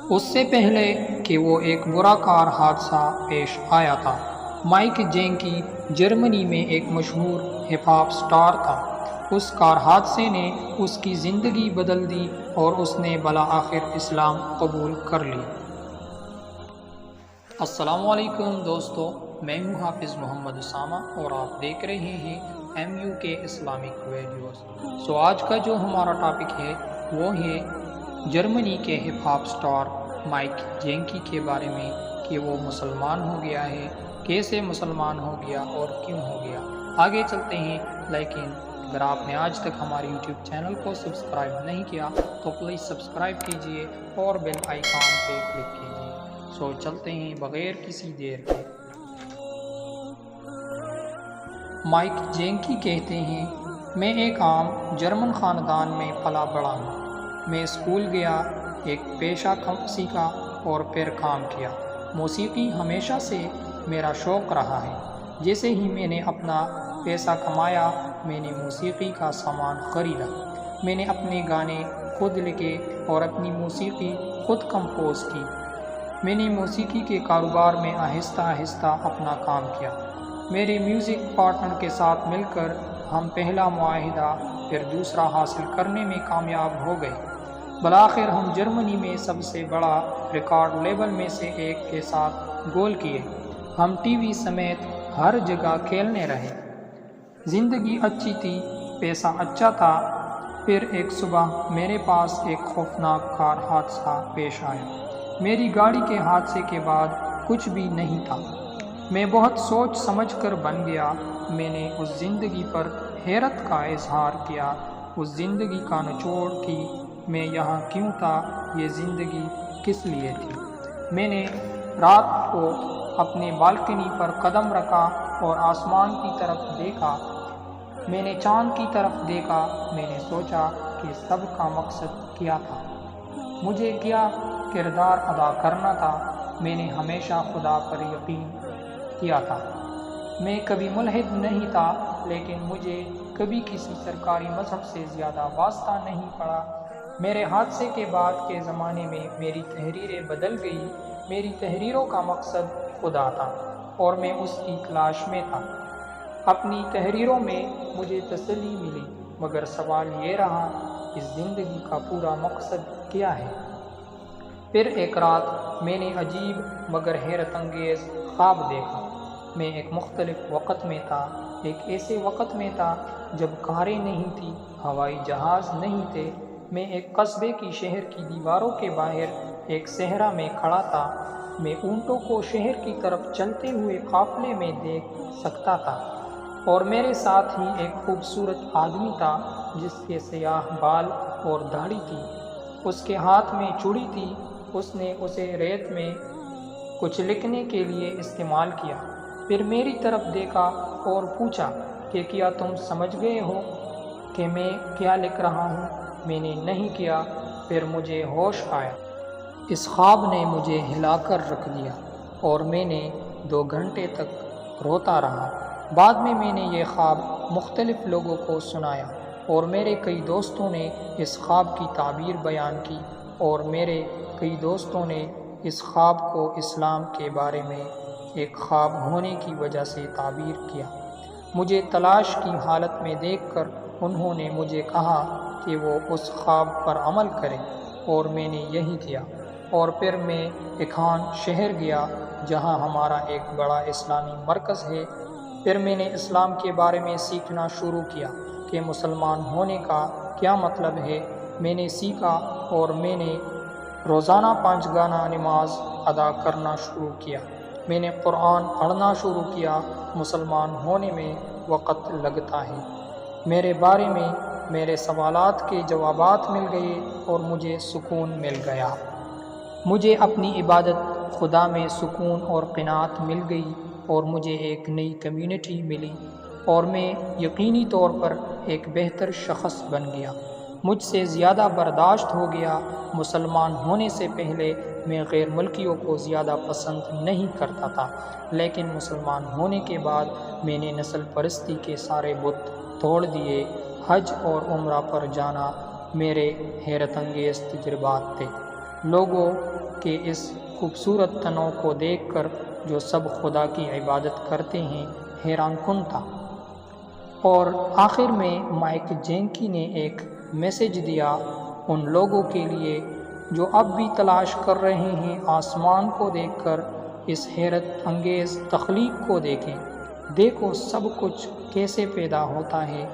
اس سے پہلے کہ وہ ایک برا کار حادثہ پیش آیا تھا۔ مائک جینکی جرمنی میں ایک مشہور ہپ ہاپ سٹار تھا۔ اس کار حادثے نے اس کی زندگی بدل دی اور اس نے بالآخر اسلام قبول کر لی۔ السلام علیکم دوستو، میں ہوں حافظ محمد اسامہ اور آپ دیکھ رہے ہیں MUK اسلامک ویڈیوز۔ آج کا جو ہمارا ٹاپک ہے وہ ہے جرمنی کے ہپ ہاپ سٹار مائک جینکی کے بارے میں کہ وہ مسلمان ہو گیا ہے، کیسے مسلمان ہو گیا اور کیوں ہو گیا۔ آگے چلتے ہیں، لیکن اگر آپ نے آج تک ہمارے YouTube چینل کو سبسکرائب نہیں کیا تو پلیز سبسکرائب کیجئے اور بیل آئیکن پہ کلک کیجئے۔ چلتے ہیں بغیر کسی دیر کے۔ مائک جینکی کہتے ہیں، میں ایک عام جرمن خاندان میں پلا بڑا ہوں۔ میں اسکول گیا، ایک پیشہ سیکھا اور پھر کام کیا۔ موسیقی ہمیشہ سے میرا شوق رہا ہے۔ جیسے ہی میں نے اپنا پیسہ کمایا، میں نے موسیقی کا سامان خریدا۔ میں نے اپنے گانے خود لکھے اور اپنی موسیقی خود کمپوز کی۔ میں نے موسیقی کے کاروبار میں آہستہ آہستہ اپنا کام کیا۔ میرے میوزک پارٹنر کے ساتھ مل کر ہم پہلا معاہدہ پھر دوسرا حاصل کرنے میں کامیاب ہو گئے۔ بالآخر ہم جرمنی میں سب سے بڑا ریکارڈ لیبل میں سے ایک کے ساتھ گول کیے۔ ہم ٹی وی سمیت ہر جگہ کھیلنے رہے۔ زندگی اچھی تھی، پیسہ اچھا تھا۔ پھر ایک صبح میرے پاس ایک خوفناک کار حادثہ پیش آیا۔ میری گاڑی کے حادثے کے بعد کچھ بھی نہیں تھا۔ میں بہت سوچ سمجھ کر بن گیا۔ میں نے اس زندگی پر حیرت کا اظہار کیا، اس زندگی کا نچوڑ کہ میں یہاں کیوں تھا، یہ زندگی کس لیے تھی۔ میں نے رات کو اپنے بالکنی پر قدم رکھا اور آسمان کی طرف دیکھا۔ میں نے چاند کی طرف دیکھا۔ میں نے سوچا کہ سب کا مقصد کیا تھا، مجھے کیا کردار ادا کرنا تھا۔ میں نے ہمیشہ خدا پر یقین کیا تھا۔ میں کبھی ملحد نہیں تھا، لیکن مجھے کبھی کسی سرکاری مذہب سے زیادہ واسطہ نہیں پڑا۔ میرے حادثے کے بعد کے زمانے میں میری تحریریں بدل گئی۔ میری تحریروں کا مقصد خدا تھا اور میں اس کی تلاش میں تھا۔ اپنی تحریروں میں مجھے تسلی ملی، مگر سوال یہ رہا، اس زندگی کا پورا مقصد کیا ہے؟ پھر ایک رات میں نے عجیب مگر حیرت انگیز خواب دیکھا۔ میں ایک مختلف وقت میں تھا، ایک ایسے وقت میں تھا جب کاریں نہیں تھیں، ہوائی جہاز نہیں تھے۔ میں ایک قصبے کی شہر کی دیواروں کے باہر ایک صحرا میں کھڑا تھا۔ میں اونٹوں کو شہر کی طرف چلتے ہوئے قافلے میں دیکھ سکتا تھا، اور میرے ساتھ ہی ایک خوبصورت آدمی تھا جس کے سیاہ بال اور داڑھی تھی۔ اس کے ہاتھ میں چوڑی تھی۔ اس نے اسے ریت میں کچھ لکھنے کے لیے استعمال کیا۔ پھر میری طرف دیکھا اور پوچھا کہ کیا تم سمجھ گئے ہو کہ میں کیا لکھ رہا ہوں؟ میں نے نہیں کیا۔ پھر مجھے ہوش آیا۔ اس خواب نے مجھے ہلا کر رکھ دیا اور میں نے 2 گھنٹے تک روتا رہا۔ بعد میں نے یہ خواب مختلف لوگوں کو سنایا اور میرے کئی دوستوں نے اس خواب کی تعبیر بیان کی، اور میرے کئی دوستوں نے اس خواب کو اسلام کے بارے میں ایک خواب ہونے کی وجہ سے تعبیر کیا۔ مجھے تلاش کی حالت میں دیکھ کر انہوں نے مجھے کہا کہ وہ اس خواب پر عمل کرے، اور میں نے یہی کیا۔ اور پھر میں ایکھان شہر گیا جہاں ہمارا ایک بڑا اسلامی مرکز ہے۔ پھر میں نے اسلام کے بارے میں سیکھنا شروع کیا کہ مسلمان ہونے کا کیا مطلب ہے۔ میں نے سیکھا اور میں نے روزانہ 5 گانا نماز ادا کرنا شروع کیا۔ میں نے قرآن پڑھنا شروع کیا۔ مسلمان ہونے میں وقت لگتا ہے۔ میرے بارے میں میرے سوالات کے جوابات مل گئے اور مجھے سکون مل گیا۔ مجھے اپنی عبادت خدا میں سکون اور قناعت مل گئی، اور مجھے ایک نئی کمیونٹی ملی، اور میں یقینی طور پر ایک بہتر شخص بن گیا۔ مجھ سے زیادہ برداشت ہو گیا۔ مسلمان ہونے سے پہلے میں غیر ملکیوں کو زیادہ پسند نہیں کرتا تھا، لیکن مسلمان ہونے کے بعد میں نے نسل پرستی کے سارے بت توڑ دیے۔ حج اور عمرہ پر جانا میرے حیرت انگیز تجربات تھے۔ لوگوں کہ اس خوبصورت تنوع کو دیکھ کر جو سب خدا کی عبادت کرتے ہیں حیران کن تھا۔ اور آخر میں مائک جینکی نے ایک میسج دیا ان لوگوں کے لیے جو اب بھی تلاش کر رہے ہیں آسمان کو دیکھ کر اس حیرت انگیز تخلیق کو دیکھیں، دیکھو سب کچھ کیسے پیدا ہوتا ہے،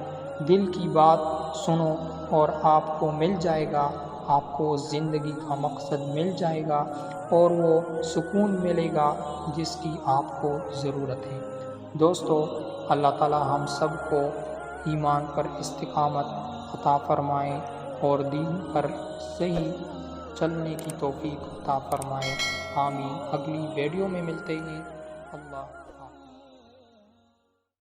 دل کی بات سنو اور آپ کو مل جائے گا، آپ کو زندگی کا مقصد مل جائے گا اور وہ سکون ملے گا جس کی آپ کو ضرورت ہے۔ دوستو، اللہ تعالی ہم سب کو ایمان پر استقامت عطا فرمائے اور دین پر صحیح چلنے کی توفیق عطا فرمائے۔ آمین۔ اگلی ویڈیو میں ملتے ہیں۔